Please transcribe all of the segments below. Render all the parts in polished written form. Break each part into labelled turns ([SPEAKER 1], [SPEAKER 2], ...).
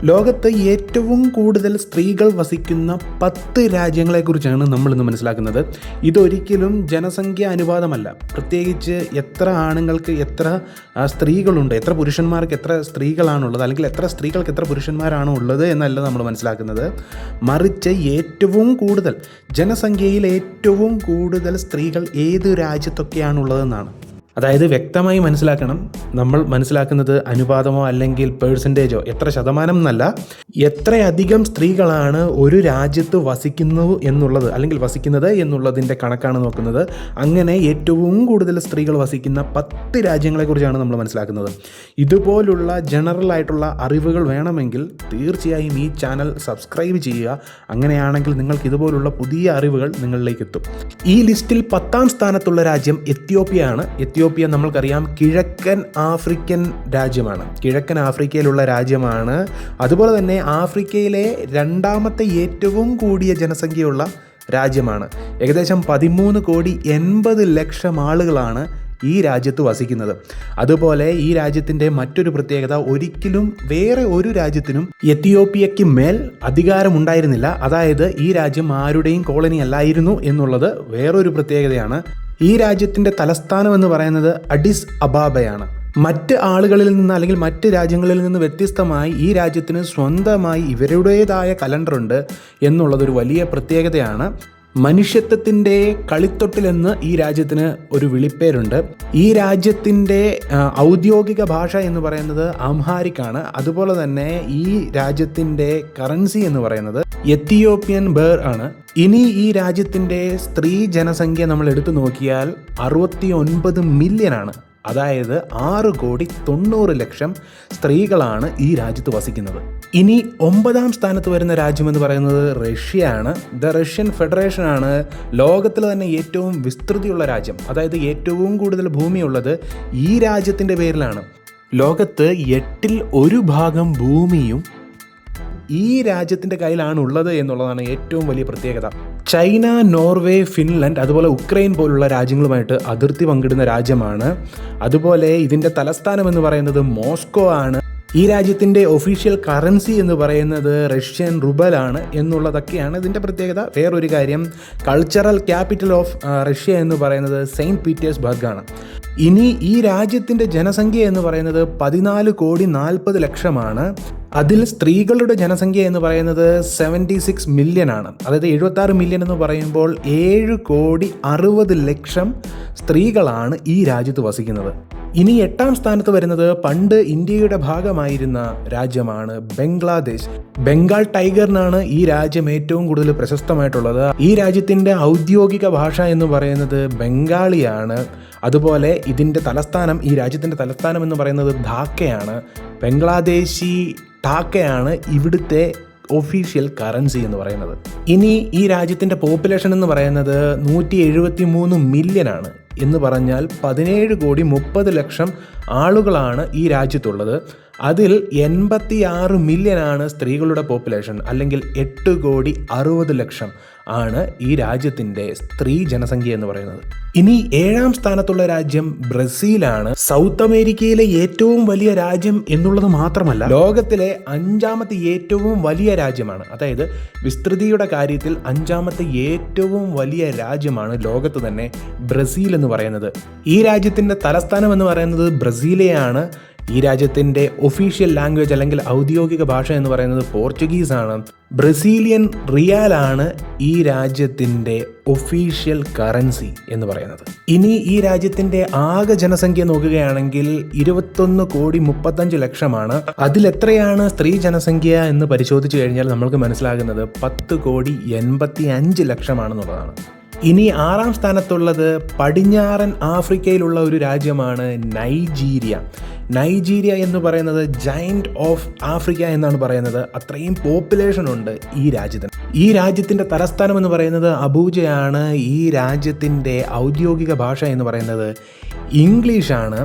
[SPEAKER 1] ലോകത്ത് ഏറ്റവും കൂടുതൽ സ്ത്രീകൾ വസിക്കുന്ന 10 രാജ്യങ്ങളെക്കുറിച്ചാണ് നമ്മളിന്ന് മനസ്സിലാക്കുന്നത്. ഇതൊരിക്കലും ജനസംഖ്യ അനുപാതമല്ല. പ്രത്യേകിച്ച് എത്ര ആണുങ്ങൾക്ക് എത്ര സ്ത്രീകളുണ്ട്, എത്ര പുരുഷന്മാർക്ക് എത്ര സ്ത്രീകളാണുള്ളത്, അല്ലെങ്കിൽ എത്ര സ്ത്രീകൾക്ക് എത്ര പുരുഷന്മാരാണോ ഉള്ളത് എന്നല്ല നമ്മൾ മനസ്സിലാക്കുന്നത്. മറിച്ച് ഏറ്റവും കൂടുതൽ ജനസംഖ്യയിൽ ഏറ്റവും കൂടുതൽ സ്ത്രീകൾ ഏത് രാജ്യത്തൊക്കെയാണുള്ളതെന്നാണ്. അതായത് വ്യക്തമായി മനസ്സിലാക്കണം, നമ്മൾ മനസ്സിലാക്കുന്നത് അനുപാതമോ അല്ലെങ്കിൽ പേഴ്സൻറ്റേജോ എത്ര ശതമാനം എന്നല്ല, എത്രയധികം സ്ത്രീകളാണ് ഒരു രാജ്യത്ത് വസിക്കുന്നത് എന്നുള്ളതിൻ്റെ കണക്കാണ് നോക്കുന്നത്. അങ്ങനെ ഏറ്റവും കൂടുതൽ സ്ത്രീകൾ വസിക്കുന്ന 10 രാജ്യങ്ങളെക്കുറിച്ചാണ് നമ്മൾ മനസ്സിലാക്കുന്നത്. ഇതുപോലുള്ള ജനറൽ ആയിട്ടുള്ള അറിവുകൾ വേണമെങ്കിൽ തീർച്ചയായും ഈ ചാനൽ സബ്സ്ക്രൈബ് ചെയ്യുക. അങ്ങനെയാണെങ്കിൽ നിങ്ങൾക്ക് ഇതുപോലുള്ള പുതിയ അറിവുകൾ നിങ്ങളിലേക്ക് എത്തും. ഈ ലിസ്റ്റിൽ 10ാം സ്ഥാനത്തുള്ള രാജ്യം എത്യോപ്യയാണ്. എത്യോപ്യ നമ്മൾക്കറിയാം കിഴക്കൻ ആഫ്രിക്കൻ രാജ്യമാണ്. കിഴക്കൻ ആഫ്രിക്കയിലുള്ള രാജ്യമാണ്. അതുപോലെ തന്നെ ആഫ്രിക്കയിലെ 2ാമത്തെ ഏറ്റവും കൂടിയ ജനസംഖ്യയുള്ള രാജ്യമാണ്. ഏകദേശം 13,80,00,000 ആളുകളാണ് ഈ രാജ്യത്ത് വസിക്കുന്നത്. അതുപോലെ ഈ രാജ്യത്തിൻ്റെ മറ്റൊരു പ്രത്യേകത, ഒരിക്കലും വേറെ ഒരു രാജ്യത്തിനും എത്യോപ്യയ്ക്ക് മേൽ അധികാരമുണ്ടായിരുന്നില്ല. അതായത് ഈ രാജ്യം ആരുടെയും കോളനി അല്ലായിരുന്നു എന്നുള്ളത് വേറൊരു പ്രത്യേകതയാണ്. ഈ രാജ്യത്തിൻ്റെ തലസ്ഥാനം എന്ന് പറയുന്നത് അഡിസ് അബാബയാണ്. മറ്റ് ആളുകളിൽ നിന്ന് അല്ലെങ്കിൽ മറ്റ് രാജ്യങ്ങളിൽ നിന്ന് വ്യത്യസ്തമായി ഈ രാജ്യത്തിന് സ്വന്തമായി ഇവരുടേതായ കലണ്ടറുണ്ട് എന്നുള്ളതൊരു വലിയ പ്രത്യേകതയാണ്. മനുഷ്യത്വത്തിൻ്റെ കളിത്തൊട്ടിലെന്ന് ഈ രാജ്യത്തിന് ഒരു വിളിപ്പേരുണ്ട്. ഈ രാജ്യത്തിൻ്റെ ഔദ്യോഗിക ഭാഷ എന്ന് പറയുന്നത് അംഹാരിക്കാണ്. അതുപോലെ തന്നെ ഈ രാജ്യത്തിൻ്റെ കറൻസി എന്ന് പറയുന്നത് എത്തിയോപ്യൻ ബേർ ആണ്. ഇനി ഈ രാജ്യത്തിൻ്റെ സ്ത്രീ ജനസംഖ്യ നമ്മൾ എടുത്തു നോക്കിയാൽ 69 മില്യൺ ആണ്. അതായത് 6,90,00,000 സ്ത്രീകളാണ് ഈ രാജ്യത്ത് വസിക്കുന്നത്. ഇനി 9ാം സ്ഥാനത്ത് വരുന്ന രാജ്യം എന്ന് പറയുന്നത് റഷ്യയാണ്. ദ റഷ്യൻ ഫെഡറേഷൻ ആണ് ലോകത്തിൽ തന്നെ ഏറ്റവും വിസ്തൃതിയുള്ള രാജ്യം. അതായത് ഏറ്റവും കൂടുതൽ ഭൂമിയുള്ളത് ഈ രാജ്യത്തിൻ്റെ പേരിലാണ്. ലോകത്ത് 8ൽ 1 ഭാഗം ഭൂമിയും ഈ രാജ്യത്തിൻ്റെ കയ്യിലാണ് ഉള്ളത് എന്നുള്ളതാണ് ഏറ്റവും വലിയ പ്രത്യേകത. ചൈന, നോർവേ, ഫിൻലൻഡ്, അതുപോലെ ഉക്രൈൻ പോലുള്ള രാജ്യങ്ങളുമായിട്ട് അതിർത്തി പങ്കിടുന്ന രാജ്യമാണ്. അതുപോലെ ഇതിൻ്റെ തലസ്ഥാനം എന്ന് പറയുന്നത് മോസ്കോ ആണ്. ഈ രാജ്യത്തിൻ്റെ ഒഫീഷ്യൽ കറൻസി എന്ന് പറയുന്നത് റഷ്യൻ റുബലാണ് എന്നുള്ളതൊക്കെയാണ് ഇതിൻ്റെ പ്രത്യേകത. വേറൊരു കാര്യം, കൾച്ചറൽ ക്യാപിറ്റൽ ഓഫ് റഷ്യ എന്ന് പറയുന്നത് സെയിൻറ്റ് പീറ്റേഴ്സ്ബർഗ് ആണ്. ഇനി ഈ രാജ്യത്തിൻ്റെ ജനസംഖ്യ എന്ന് പറയുന്നത് 14,40,00,000 അതിൽ സ്ത്രീകളുടെ ജനസംഖ്യ എന്ന് പറയുന്നത് 76 മില്യൺ ആണ്. അതായത് 76 മില്യൺ എന്ന് പറയുമ്പോൾ 7,60,00,000 സ്ത്രീകളാണ് ഈ രാജ്യത്ത് വസിക്കുന്നത്. ഇനി 8ാം സ്ഥാനത്ത് വരുന്നത് പണ്ട് ഇന്ത്യയുടെ ഭാഗമായിരുന്ന രാജ്യമാണ് ബംഗ്ലാദേശ്. ബംഗാൾ ടൈഗറിനാണ് ഈ രാജ്യം ഏറ്റവും കൂടുതൽ പ്രശസ്തമായിട്ടുള്ളത്. ഈ രാജ്യത്തിൻ്റെ ഔദ്യോഗിക ഭാഷ എന്ന് പറയുന്നത് ബംഗാളിയാണ്. അതുപോലെ ഈ രാജ്യത്തിൻ്റെ തലസ്ഥാനം എന്ന് പറയുന്നത് ധാക്കയാണ്. ബംഗ്ലാദേശി ധാക്കയാണ് ഇവിടുത്തെ ഒഫീഷ്യൽ കറൻസി എന്ന് പറയുന്നത്. ഇനി ഈ രാജ്യത്തിൻ്റെ പോപ്പുലേഷൻ എന്ന് പറയുന്നത് 173 മില്യൺ ആണ്. എന്ന് പറഞ്ഞാൽ 17,30,00,000 ആളുകളാണ് ഈ രാജ്യത്തുള്ളത്. അതിൽ 86 മില്യൺ ആണ് സ്ത്രീകളുടെ പോപ്പുലേഷൻ, അല്ലെങ്കിൽ 8,60,00,000 ആണ് ഈ രാജ്യത്തിൻ്റെ സ്ത്രീ ജനസംഖ്യ എന്ന് പറയുന്നത്. ഇനി 7ാം സ്ഥാനത്തുള്ള രാജ്യം ബ്രസീലാണ്. സൗത്ത് അമേരിക്കയിലെ ഏറ്റവും വലിയ രാജ്യം എന്നുള്ളത് മാത്രമല്ല, ലോകത്തിലെ 5ാമത്തെ ഏറ്റവും വലിയ രാജ്യമാണ്. അതായത് വിസ്തൃതിയുടെ കാര്യത്തിൽ 5ാമത്തെ ഏറ്റവും വലിയ രാജ്യമാണ് ലോകത്ത് തന്നെ ബ്രസീൽ എന്ന് പറയുന്നത്. ഈ രാജ്യത്തിൻ്റെ തലസ്ഥാനം എന്ന് പറയുന്നത് ബ്രസീലിയയാണ്. ഈ രാജ്യത്തിൻ്റെ ഒഫീഷ്യൽ ലാംഗ്വേജ് അല്ലെങ്കിൽ ഔദ്യോഗിക ഭാഷ എന്ന് പറയുന്നത് പോർച്ചുഗീസ് ആണ്. ബ്രസീലിയൻ റിയാലാണ് ഈ രാജ്യത്തിൻ്റെ ഒഫീഷ്യൽ കറൻസി എന്ന് പറയുന്നത്. ഇനി ഈ രാജ്യത്തിൻ്റെ ആകെ ജനസംഖ്യ നോക്കുകയാണെങ്കിൽ 21,35,00,000 അതിലെത്രയാണ് സ്ത്രീ ജനസംഖ്യ എന്ന് പരിശോധിച്ച് കഴിഞ്ഞാൽ നമ്മൾക്ക് മനസ്സിലാകുന്നത് 10,85,00,000 ഇനി 6ാം സ്ഥാനത്തുള്ളത് പടിഞ്ഞാറൻ ആഫ്രിക്കയിലുള്ള ഒരു രാജ്യമാണ് നൈജീരിയ. നൈജീരിയ എന്ന് പറയുന്നത് ജയന്റ് ഓഫ് ആഫ്രിക്ക എന്നാണ് പറയുന്നത്. അത്രയും പോപ്പുലേഷൻ ഉണ്ട് ഈ രാജ്യത്തിന്. ഈ രാജ്യത്തിൻ്റെ തലസ്ഥാനം എന്ന് പറയുന്നത് അബൂജയാണ്. ഈ രാജ്യത്തിൻ്റെ ഔദ്യോഗിക ഭാഷ എന്ന് പറയുന്നത് ഇംഗ്ലീഷാണ്.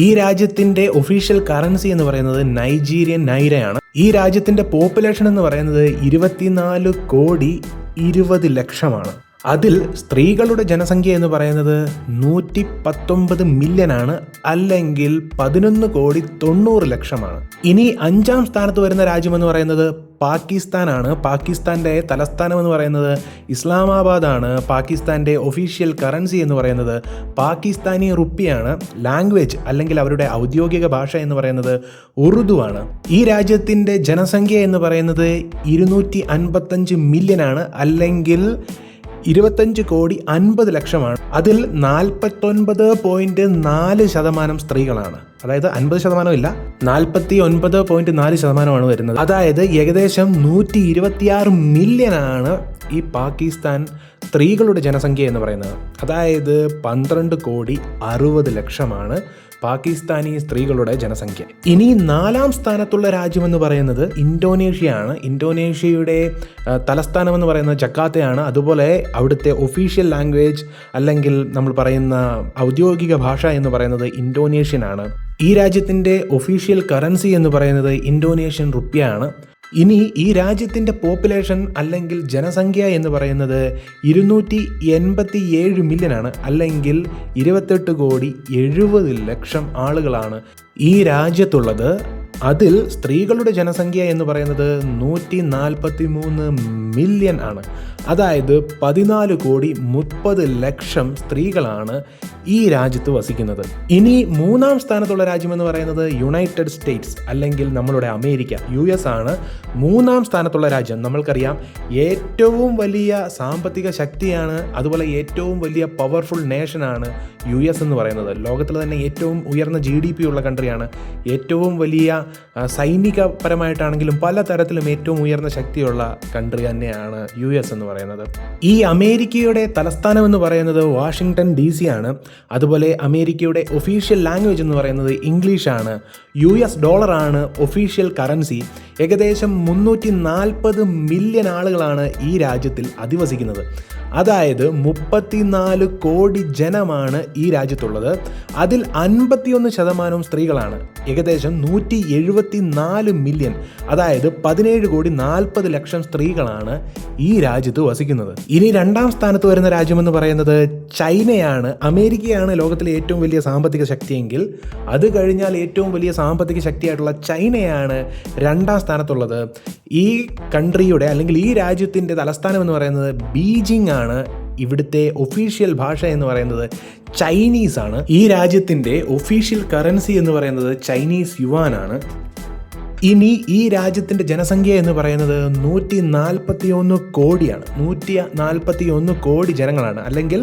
[SPEAKER 1] ഈ രാജ്യത്തിൻ്റെ ഒഫീഷ്യൽ കറൻസി എന്ന് പറയുന്നത് നൈജീരിയൻ നൈരയാണ്. ഈ രാജ്യത്തിൻ്റെ പോപ്പുലേഷൻ എന്ന് പറയുന്നത് 24,20,00,000 അതിൽ സ്ത്രീകളുടെ ജനസംഖ്യ എന്ന് പറയുന്നത് 119 മില്യനാണ്, അല്ലെങ്കിൽ 11,90,00,000. ഇനി 5ാം സ്ഥാനത്ത് വരുന്ന രാജ്യമെന്ന് പറയുന്നത് പാകിസ്ഥാനാണ്. പാകിസ്ഥാൻ്റെ തലസ്ഥാനം എന്ന് പറയുന്നത് ഇസ്ലാമാബാദാണ്. പാകിസ്ഥാൻ്റെ ഒഫീഷ്യൽ കറൻസി എന്ന് പറയുന്നത് പാകിസ്ഥാനി റുപ്പിയാണ്. ലാംഗ്വേജ് അല്ലെങ്കിൽ അവരുടെ ഔദ്യോഗിക ഭാഷ എന്ന് പറയുന്നത് ഉറുദു ആണ്. ഈ രാജ്യത്തിൻ്റെ ജനസംഖ്യ എന്ന് പറയുന്നത് 255 മില്യനാണ്, അല്ലെങ്കിൽ 25,50,00,000. അതിൽ 49.4% സ്ത്രീകളാണ്. അതായത് 50% ഇല്ല, 49.4% വരുന്നത്. അതായത് ഏകദേശം 126 മില്യനാണ് ഈ പാകിസ്ഥാൻ സ്ത്രീകളുടെ ജനസംഖ്യ എന്ന് പറയുന്നത്. അതായത് 12,60,00,000 പാകിസ്ഥാനി സ്ത്രീകളുടെ ജനസംഖ്യ. ഇനി 4ാം സ്ഥാനത്തുള്ള രാജ്യമെന്ന് പറയുന്നത് ഇന്തോനേഷ്യയാണ്. ഇന്തോനേഷ്യയുടെ തലസ്ഥാനം എന്ന് പറയുന്നത് ജക്കാർത്തയാണ്. അതുപോലെ അവിടുത്തെ ഒഫീഷ്യൽ ലാംഗ്വേജ് അല്ലെങ്കിൽ നമ്മൾ പറയുന്ന ഔദ്യോഗിക ഭാഷ എന്ന് പറയുന്നത് ഇന്തോനേഷ്യൻ ആണ്. ഈ രാജ്യത്തിൻ്റെ ഒഫീഷ്യൽ കറൻസി എന്ന് പറയുന്നത് ഇന്തോനേഷ്യൻ റുപ്പിയാണ്. ഇനി ഈ രാജ്യത്തിൻ്റെ പോപ്പുലേഷൻ അല്ലെങ്കിൽ ജനസംഖ്യ എന്ന് പറയുന്നത് 287 മില്യനാണ്, അല്ലെങ്കിൽ 28,70,00,000 ആളുകളാണ് ഈ രാജ്യത്തുള്ളത്. അതിൽ സ്ത്രീകളുടെ ജനസംഖ്യ എന്ന് പറയുന്നത് 143 മില്യൺ ആണ്. അതായത് 14,30,00,000 സ്ത്രീകളാണ് ഈ രാജ്യത്ത് വസിക്കുന്നത്. ഇനി 3ാം സ്ഥാനത്തുള്ള രാജ്യമെന്ന് പറയുന്നത് യുണൈറ്റഡ് സ്റ്റേറ്റ്സ് അല്ലെങ്കിൽ നമ്മളുടെ അമേരിക്ക, US ആണ് 3ാം സ്ഥാനത്തുള്ള രാജ്യം. നമ്മൾക്കറിയാം ഏറ്റവും വലിയ സാമ്പത്തിക ശക്തിയാണ്, അതുപോലെ ഏറ്റവും വലിയ പവർഫുൾ നേഷനാണ് US എന്ന് പറയുന്നത്. ലോകത്തിൽ തന്നെ ഏറ്റവും ഉയർന്ന GDP ഉള്ള കൺട്രിയാണ്. ഏറ്റവും വലിയ സൈനികപരമായിട്ടാണെങ്കിലും പല തരത്തിലും ഏറ്റവും ഉയർന്ന ശക്തിയുള്ള കൺട്രി തന്നെയാണ് US എന്ന് പറയുന്നത്. ഈ അമേരിക്കയുടെ തലസ്ഥാനം എന്ന് പറയുന്നത് വാഷിങ്ടൺ DC ആണ്. അതുപോലെ അമേരിക്കയുടെ ഒഫീഷ്യൽ ലാംഗ്വേജ് എന്ന് പറയുന്നത് ഇംഗ്ലീഷാണ്. US ഡോളറാണ് ഒഫീഷ്യൽ കറൻസി. ഏകദേശം 340 മില്യൺ ആളുകളാണ് ഈ രാജ്യത്തിൽ അധിവസിക്കുന്നത്. അതായത് 34 കോടി ജനമാണ് ഈ രാജ്യത്തുള്ളത്. അതിൽ 51% സ്ത്രീകളാണ്. ഏകദേശം 174 മില്യൺ, അതായത് 17,40,00,000 സ്ത്രീകളാണ് ഈ രാജ്യത്ത് വസിക്കുന്നത്. ഇനി 2ാം സ്ഥാനത്ത് വരുന്ന രാജ്യമെന്ന് പറയുന്നത് ചൈനയാണ്. അമേരിക്കയാണ് ലോകത്തിലെ ഏറ്റവും വലിയ സാമ്പത്തിക ശക്തിയെങ്കിൽ അത് കഴിഞ്ഞാൽ ഏറ്റവും വലിയ സാമ്പത്തിക ശക്തിയായിട്ടുള്ള ചൈനയാണ് 2ാം സ്ഥാനത്തുള്ളത്. ഈ കൺട്രിയുടെ അല്ലെങ്കിൽ ഈ രാജ്യത്തിൻ്റെ തലസ്ഥാനം എന്ന് പറയുന്നത് ബീജിംഗ് ആണ്. ഇവിടുത്തെ ഒഫീഷ്യൽ ഭാഷ എന്ന് പറയുന്നത് ചൈനീസ് ആണ്. ഈ രാജ്യത്തിൻ്റെ ഒഫീഷ്യൽ കറൻസി എന്ന് പറയുന്നത് ചൈനീസ് യുവാൻ ആണ്. ഇനി ഈ രാജ്യത്തിൻ്റെ ജനസംഖ്യ എന്ന് പറയുന്നത് 141 കോടിയാണ്. 141 കോടി ജനങ്ങളാണ്, അല്ലെങ്കിൽ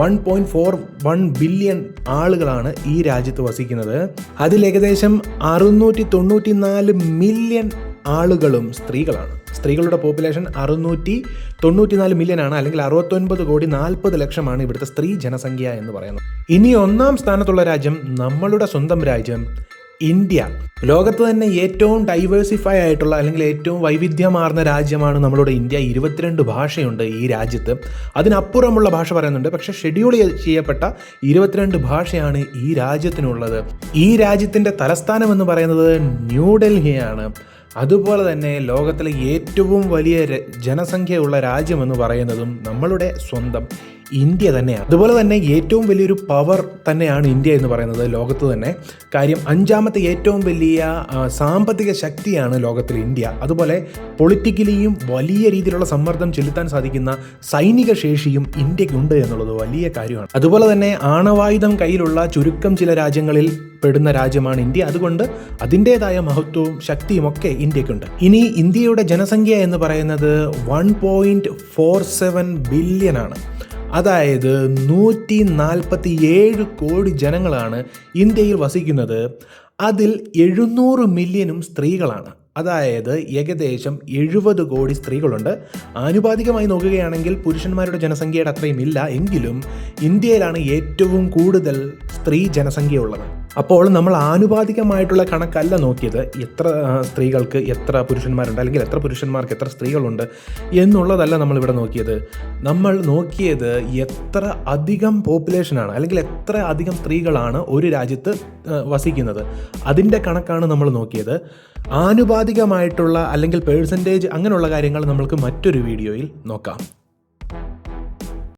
[SPEAKER 1] 1.41 ബില്യൺ ആളുകളാണ് ഈ രാജ്യത്ത് വസിക്കുന്നത്. അതിൽ ഏകദേശം 694 മില്യൺ ആളുകളും സ്ത്രീകളാണ്. സ്ത്രീകളുടെ പോപ്പുലേഷൻ 694 മില്യനാണ്, അല്ലെങ്കിൽ 69,40,00,000 ഇവിടുത്തെ സ്ത്രീ ജനസംഖ്യ എന്ന് പറയുന്നത്. ഇനി 1ാം സ്ഥാനത്തുള്ള രാജ്യം നമ്മളുടെ സ്വന്തം രാജ്യം ഇന്ത്യ. ലോകത്ത് തന്നെ ഏറ്റവും ഡൈവേഴ്സിഫൈ ആയിട്ടുള്ള അല്ലെങ്കിൽ ഏറ്റവും വൈവിധ്യമാർന്ന രാജ്യമാണ് നമ്മളുടെ ഇന്ത്യ. 22 ഭാഷയുണ്ട് ഈ രാജ്യത്ത്. അതിനപ്പുറമുള്ള ഭാഷ പറയുന്നുണ്ട്, പക്ഷേ ഷെഡ്യൂൾ ചെയ്യപ്പെട്ട 22 ഭാഷയാണ് ഈ രാജ്യത്തിനുള്ളത്. ഈ രാജ്യത്തിൻ്റെ തലസ്ഥാനം എന്ന് പറയുന്നത് ന്യൂഡൽഹിയാണ്. അതുപോലെ തന്നെ ലോകത്തിലെ ഏറ്റവും വലിയ ജനസംഖ്യയുള്ള രാജ്യമെന്ന് പറയുന്നതും നമ്മളുടെ സ്വന്തം ഇന്ത്യ തന്നെയാണ്. അതുപോലെ തന്നെ ഏറ്റവും വലിയൊരു പവർ തന്നെയാണ് ഇന്ത്യ എന്ന് പറയുന്നത് ലോകത്ത് തന്നെ. കാര്യം 5ാമത്തെ ഏറ്റവും വലിയ സാമ്പത്തിക ശക്തിയാണ് ലോകത്തിൽ ഇന്ത്യ. അതുപോലെ പൊളിറ്റിക്കലിയും വലിയ രീതിയിലുള്ള സമ്മർദ്ദം ചെലുത്താൻ സാധിക്കുന്ന സൈനിക ശേഷിയും ഇന്ത്യക്കുണ്ട് എന്നുള്ളത് വലിയ കാര്യമാണ്. അതുപോലെ തന്നെ ആണവായുധം കയ്യിലുള്ള ചുരുക്കം ചില രാജ്യങ്ങളിൽ പെടുന്ന രാജ്യമാണ് ഇന്ത്യ. അതുകൊണ്ട് അതിൻ്റെതായ മഹത്വവും ശക്തിയും ഒക്കെ ഇന്ത്യക്കുണ്ട്. ഇനി ഇന്ത്യയുടെ ജനസംഖ്യ എന്ന് പറയുന്നത് 1.47 ബില്യൺ ആണ്. അതായത് 147 കോടി ജനങ്ങളാണ് ഇന്ത്യയിൽ വസിക്കുന്നത്. അതിൽ 700 മില്യനും സ്ത്രീകളാണ്. അതായത് ഏകദേശം 70 കോടി സ്ത്രീകളുണ്ട്. ആനുപാതികമായി നോക്കുകയാണെങ്കിൽ പുരുഷന്മാരുടെ ജനസംഖ്യയുടെ അത്രയും ഇല്ല, എങ്കിലും ഇന്ത്യയിലാണ് ഏറ്റവും കൂടുതൽ സ്ത്രീ ജനസംഖ്യ ഉള്ളത്. അപ്പോൾ നമ്മൾ ആനുപാതികമായിട്ടുള്ള കണക്കല്ല നോക്കിയത്, എത്ര സ്ത്രീകൾക്ക് എത്ര പുരുഷന്മാരുണ്ട് അല്ലെങ്കിൽ എത്ര പുരുഷന്മാർക്ക് എത്ര സ്ത്രീകളുണ്ട് എന്നുള്ളതല്ല നമ്മളിവിടെ നോക്കിയത്. നമ്മൾ നോക്കിയത് എത്ര അധികം പോപ്പുലേഷനാണ് അല്ലെങ്കിൽ എത്ര അധികം സ്ത്രീകളാണ് ഒരു രാജ്യത്ത് വസിക്കുന്നത്, അതിൻ്റെ കണക്കാണ് നമ്മൾ നോക്കിയത്. ആനുപാതികമായിട്ടുള്ള അല്ലെങ്കിൽ പേഴ്സൻറ്റേജ് അങ്ങനെയുള്ള കാര്യങ്ങൾ നമ്മൾക്ക് മറ്റൊരു വീഡിയോയിൽ നോക്കാം.